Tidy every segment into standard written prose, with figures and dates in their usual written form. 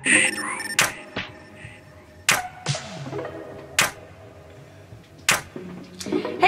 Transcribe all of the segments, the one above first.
Hey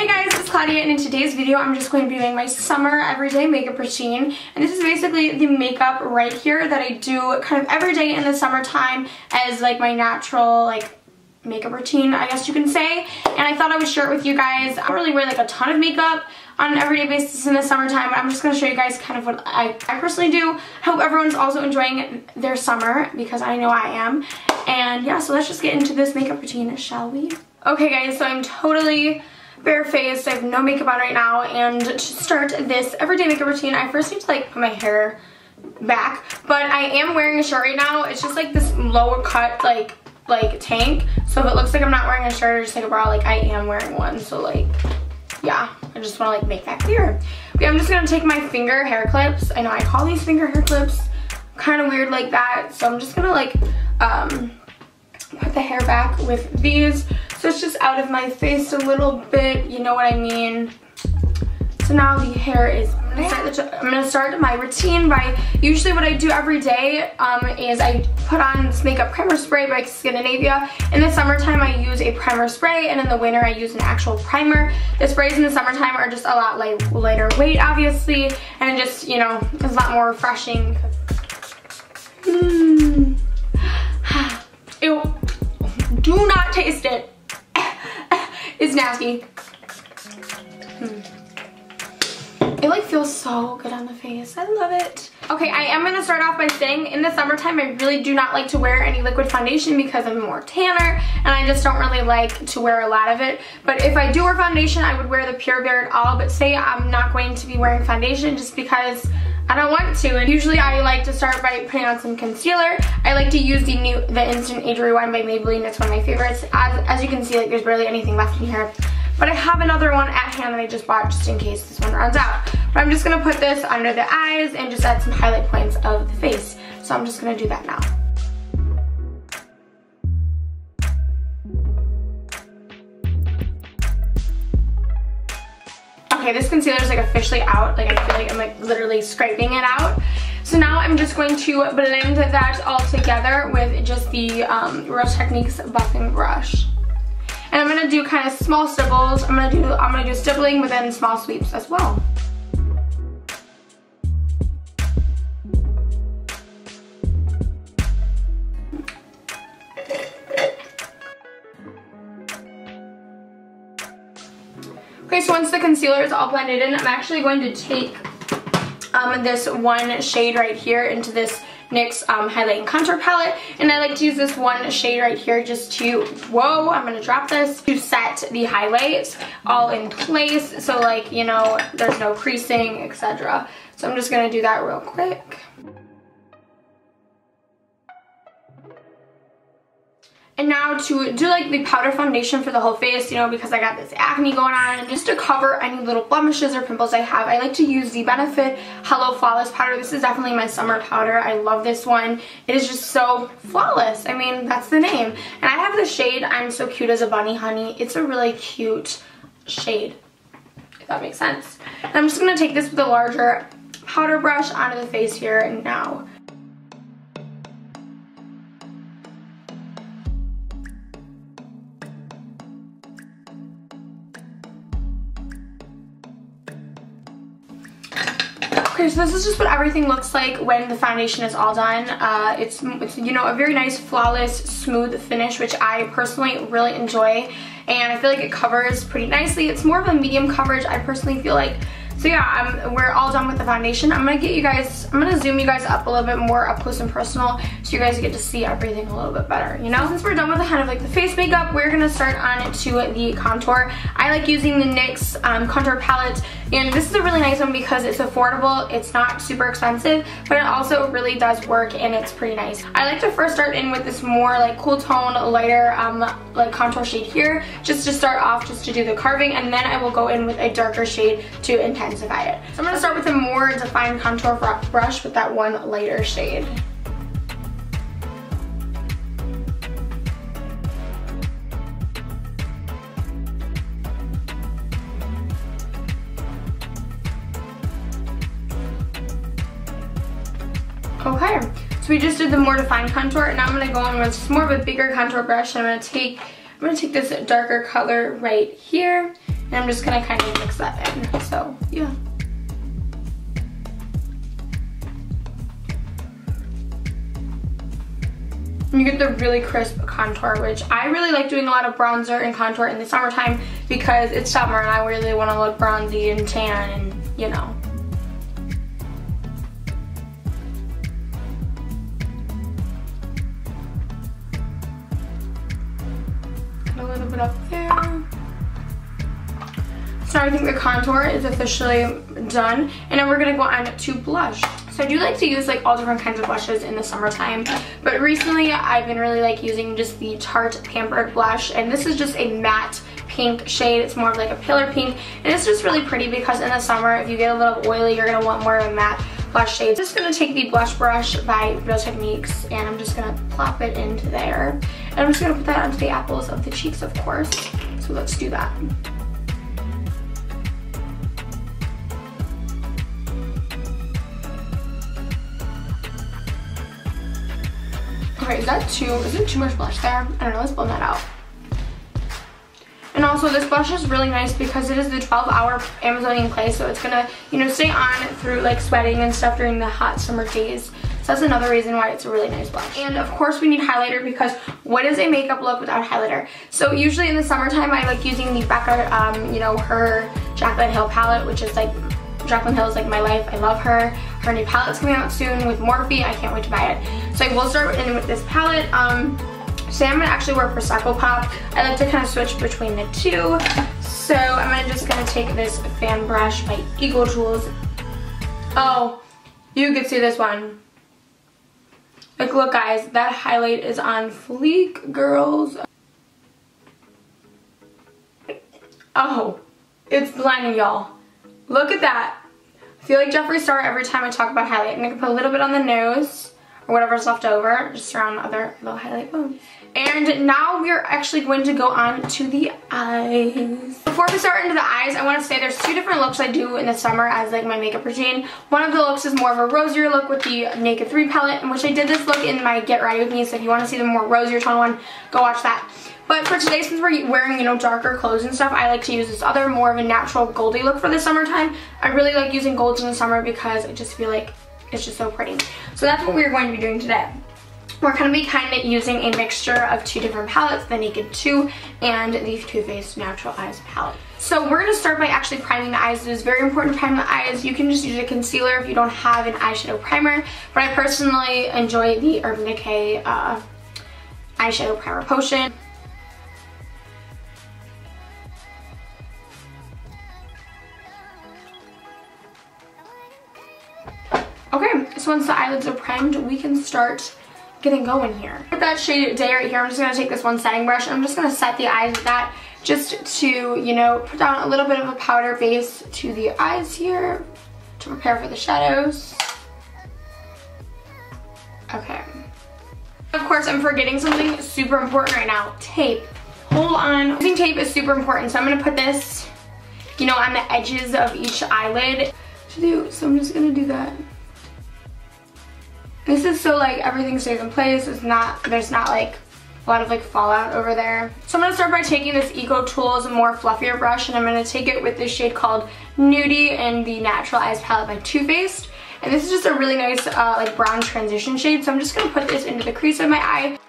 guys, it's Claudia, and in today's video I'm just going to be doing my summer everyday makeup routine. And this is basically the makeup right here that I do kind of every day in the summertime as like my natural like makeup routine, I guess you can say. And I thought I would share it with you guys. I don't really wear like a ton of makeup on an everyday basis in the summertime, but I'm just going to show you guys kind of what I personally do. I hope everyone's also enjoying their summer because I know I am. And yeah, so let's just get into this makeup routine, shall we? Okay guys, so I'm totally barefaced. I have no makeup on right now, and to start this everyday makeup routine, I first need to like put my hair back. But I am wearing a shirt right now. It's just like this lower cut like tank. So if it looks like I'm not wearing a shirt or just like a bra, like I am wearing one. So like, yeah, I just want to like make that clear. But I'm just gonna take my finger hair clips. I know I call these finger hair clips kind of weird like that. So I'm just gonna like put the hair back with these. So it's just out of my face a little bit, you know what I mean? So now the hair is, I'm gonna start my routine by, usually what I do every day is I put on this makeup primer spray by Scandinavia. In the summertime I use a primer spray, and in the winter I use an actual primer. The sprays in the summertime are just a lot lighter weight obviously, and it just, you know, it's a lot more refreshing. Ew, do not taste it. It's nasty. It like feels so good on the face. I love it. Okay, I am gonna start off by saying in the summertime I really do not like to wear any liquid foundation because I'm more tanner and I just don't really like to wear a lot of it. But if I do wear foundation, I would wear the Pure Bare It All. But say I'm not going to be wearing foundation just because I don't want to. And usually I like to start by putting on some concealer. I like to use the Instant Age Rewind by Maybelline. It's one of my favorites. As you can see, like there's barely anything left in here. But I have another one at hand that I just bought just in case this one runs out. But I'm just gonna put this under the eyes and just add some highlight points of the face. So I'm just gonna do that now. Okay, this concealer is like officially out. Like I feel like I'm like literally scraping it out. So now I'm just going to blend that all together with just the Real Techniques buffing brush. And I'm gonna do kind of small stipbles. I'm gonna do stippling within small sweeps as well. Okay, so once the concealer is all blended in, I'm actually going to take this one shade right here into this NYX highlight and contour palette, and I like to use this one shade right here just to, whoa, I'm gonna drop this, to set the highlights all in place, so like, you know, there's no creasing, etc. So I'm just gonna do that real quick. And now to do like the powder foundation for the whole face, you know, because I got this acne going on, and just to cover any little blemishes or pimples I have, I like to use the Benefit Hello Flawless powder. This is definitely my summer powder. I love this one. It is just so flawless. I mean, that's the name. And I have the shade I'm So Cute as a Bunny Honey. It's a really cute shade, if that makes sense. And I'm just going to take this with a larger powder brush onto the face here and now. Okay, so this is just what everything looks like when the foundation is all done. It's you know, a very nice, flawless, smooth finish, which I personally really enjoy, and I feel like it covers pretty nicely. It's more of a medium coverage, I personally feel like. So yeah, we're all done with the foundation. I'm gonna zoom you guys up a little bit more up close and personal so you guys get to see everything a little bit better, you know? Since we're done with the kind of like the face makeup, we're gonna start on to the contour. I like using the NYX contour palette, and this is a really nice one because it's affordable, it's not super expensive, but it also really does work and it's pretty nice. I like to first start in with this more like cool tone, lighter like contour shade here, just to start off, just to do the carving, and then I will go in with a darker shade to intensify it. So I'm going to start with a more defined contour brush with that one lighter shade. Okay, So we just did the more defined contour, and now I'm going to go in with more of a bigger contour brush, and I'm going to take this darker color right here, and I'm just going to kind of mix that in. So yeah. You get the really crisp contour, which I really like doing a lot of bronzer and contour in the summertime because it's summer and I really want to look bronzy and tan and, you know. A little bit up there. So I think the contour is officially done, and then we're gonna go on to blush. So I do like to use like all different kinds of blushes in the summertime, but recently I've been really like using just the Tarte Pampered blush, and this is just a matte pink shade. It's more of like a paler pink, and it's just really pretty because in the summer, if you get a little oily, you're gonna want more of a matte blush shade. Just gonna take the blush brush by Real Techniques, and I'm just gonna plop it into there, and I'm just gonna put that onto the apples of the cheeks, of course. So let's do that. Okay, is it too much blush there? I don't know, let's blend that out. And also this blush is really nice because it is the 12-hour Amazonian clay, so it's gonna, you know, stay on through like sweating and stuff during the hot summer days. So that's another reason why it's a really nice blush. And of course we need highlighter because what is a makeup look without highlighter? So usually in the summertime I like using the Becca, you know, her Jaclyn Hill palette, which is like, Jaclyn Hill is like my life. I love her. Her new palette's coming out soon with Morphe. I can't wait to buy it. So I will start in with this palette. Today I'm gonna actually wear Prosecco Pop. I like to kind of switch between the two. So I'm just gonna take this fan brush by Eagle Tools. Oh, you can see this one. Like, look guys, that highlight is on fleek, girls. Oh, it's blinding, y'all. Look at that. I feel like Jeffree Star every time I talk about highlight. I'm gonna put a little bit on the nose or whatever's left over, just around other little highlight bones. And now we're actually going to go on to the eyes. Before we start into the eyes, I want to say there's two different looks I do in the summer as like my makeup routine. One of the looks is more of a rosier look with the Naked 3 palette, in which I did this look in my Get Ready With Me, so if you want to see the more rosier tone one, go watch that. But for today, since we're wearing, you know, darker clothes and stuff, I like to use this other, more of a natural goldy look for the summertime. I really like using golds in the summer because I just feel like it's just so pretty. So that's what we're going to be doing today. We're going to be kind of using a mixture of two different palettes, the Naked 2 and the Too Faced Natural Eyes palette. So we're going to start by actually priming the eyes. It is very important to prime the eyes. You can just use a concealer if you don't have an eyeshadow primer, but I personally enjoy the Urban Decay eyeshadow primer potion. Okay, so once the eyelids are primed, we can start getting going here. With that shade Day right here, I'm just going to take this one setting brush and I'm just going to set the eyes with that just to, you know, put down a little bit of a powder base to the eyes here to prepare for the shadows. Okay. Of course, I'm forgetting something super important right now. Tape. Hold on. Using tape is super important, so I'm going to put this, you know, on the edges of each eyelid to do, so I'm just going to do that. This is so like everything stays in place. There's not like a lot of like fallout over there. So I'm going to start by taking this Eco Tools more fluffier brush, and I'm going to take it with this shade called Nudie in the Natural Eyes palette by Too Faced. And this is just a really nice like brown transition shade. So I'm just going to put this into the crease of my eye.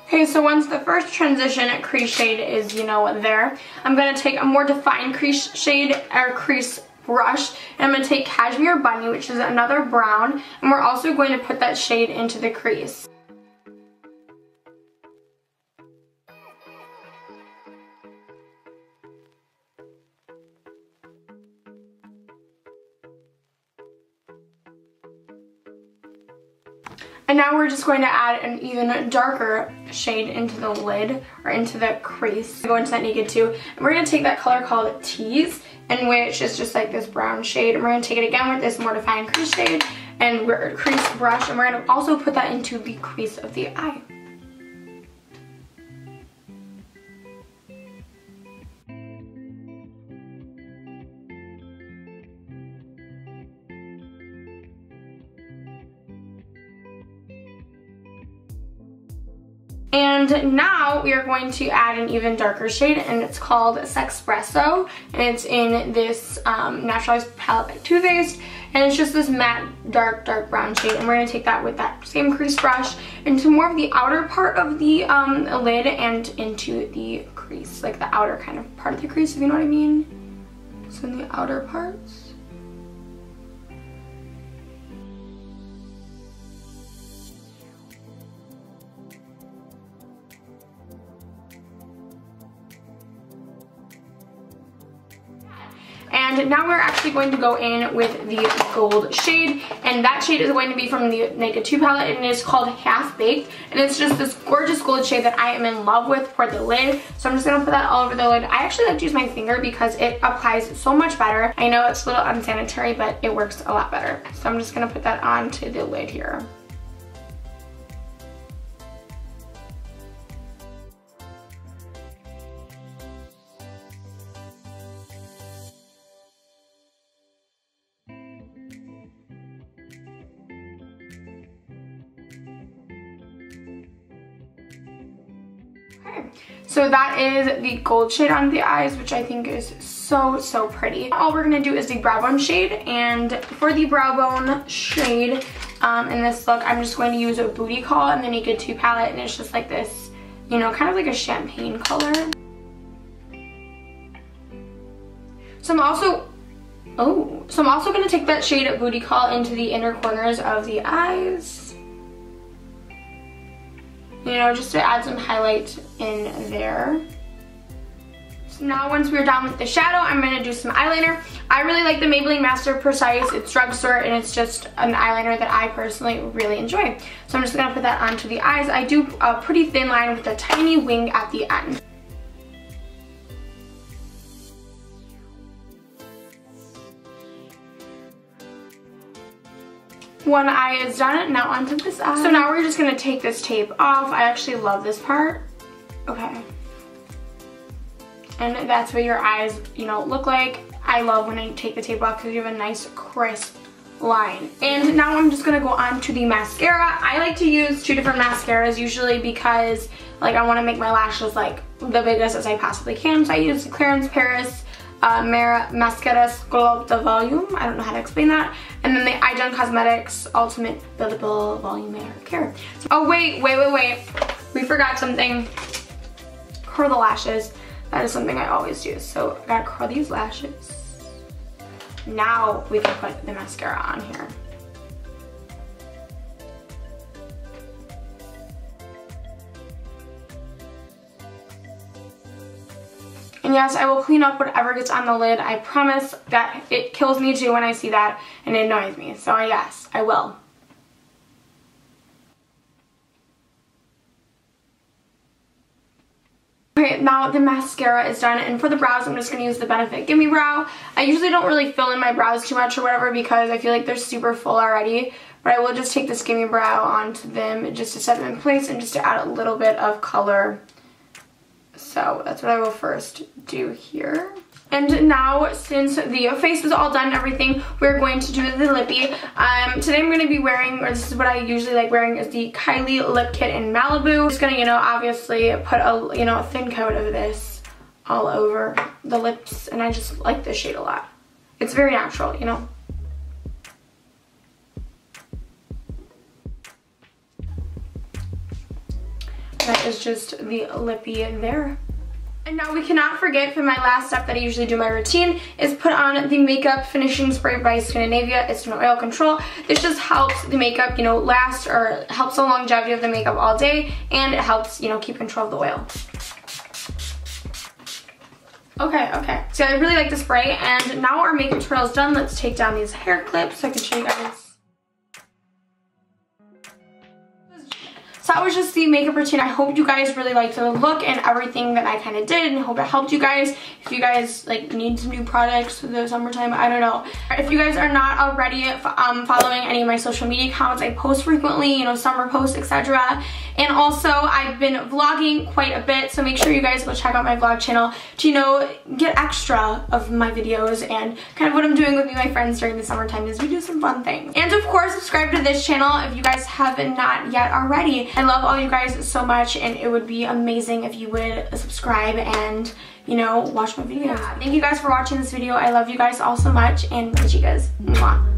Okay, so once the first transition crease shade is, you know, there, I'm going to take a more defined crease shade or crease brush, and I'm going to take Cashmere Bunny, which is another brown, and we're also going to put that shade into the crease. And now we're just going to add an even darker shade into the lid, or into the crease. Go into that Naked 2, and we're going to take that color called Tease, in which is just like this brown shade, and we're going to take it again with this more defined crease shade, and we're crease brush, and we're going to also put that into the crease of the eye. And now we are going to add an even darker shade, and it's called Sexpresso, and it's in this Naturalized palette by Too Faced, and it's just this matte dark brown shade, and we're going to take that with that same crease brush into more of the outer part of the lid and into the crease, like the outer kind of part of the crease, if you know what I mean. So in the outer parts. And now we're actually going to go in with the gold shade, and that shade is going to be from the Naked 2 palette, and it is called Half Baked, and it's just this gorgeous gold shade that I am in love with for the lid. So I'm just going to put that all over the lid. I actually like to use my finger because it applies so much better. I know it's a little unsanitary, but it works a lot better. So I'm just going to put that onto the lid here. So that is the gold shade on the eyes, which I think is so pretty. All we're going to do is the brow bone shade, and for the brow bone shade in this look, I'm just going to use a Booty Call in the Naked 2 palette, and it's just like this, you know, kind of like a champagne color. So I'm also going to take that shade of Booty Call into the inner corners of the eyes. You know, just to add some highlight in there. So now once we're done with the shadow, I'm going to do some eyeliner. I really like the Maybelline Master Precise. It's drugstore, and it's just an eyeliner that I personally really enjoy. So I'm just going to put that onto the eyes. I do a pretty thin line with a tiny wing at the end. One eye is done, now onto this eye. So now we're just gonna take this tape off. I actually love this part. Okay. And that's what your eyes, you know, look like. I love when I take the tape off because you have a nice crisp line. And now I'm just gonna go on to the mascara. I like to use 2 different mascaras usually because like I wanna make my lashes like the biggest as I possibly can. So I use the Clarins Paris Mascara Sculpt the Volume. I don't know how to explain that. And then the iGen Cosmetics Ultimate Buildable Volume Care. So, oh wait. We forgot something. Curl the lashes. That is something I always do. So I gotta curl these lashes. Now we can put the mascara on here. And yes, I will clean up whatever gets on the lid. I promise that it kills me too when I see that, and it annoys me. So yes, I will. Okay, now the mascara is done, and for the brows, I'm just going to use the Benefit Gimme Brow. I usually don't really fill in my brows too much or whatever because I feel like they're super full already, but I will just take this Gimme Brow onto them just to set them in place and just to add a little bit of color. So that's what I will first do here. And now, since the face is all done and everything, we're going to do the lippy. Today I'm going to be wearing, or this is what I usually like wearing, is the Kylie Lip Kit in Malibu. I'm just going to, you know, obviously put a, you know, a thin coat of this all over the lips, and I just like this shade a lot. It's very natural, you know. That is just the lippy there. And now we cannot forget, for my last step that I usually do in my routine, is put on the Makeup Finishing Spray by Scandinavia. It's an oil control. This just helps the makeup, you know, last, or helps the longevity of the makeup all day, and it helps, you know, keep control of the oil. Okay. So I really like the spray, and now our makeup tutorial is done. Let's take down these hair clips so I can show you guys. So that was just the makeup routine. I hope you guys really liked the look and everything that I kind of did, and I hope it helped you guys. If you guys like need some new products for the summertime, I don't know. If you guys are not already following any of my social media accounts, I post frequently, you know, summer posts, etc. And also, I've been vlogging quite a bit, so make sure you guys go check out my vlog channel to, you know, get extra of my videos and kind of what I'm doing with me and my friends during the summertime is we do some fun things. And of course, subscribe to this channel if you guys have not yet already. I love all you guys so much, and it would be amazing if you would subscribe and, you know, watch my videos. Thank you guys for watching this video. I love you guys all so much, and bye, chicas. Mwah.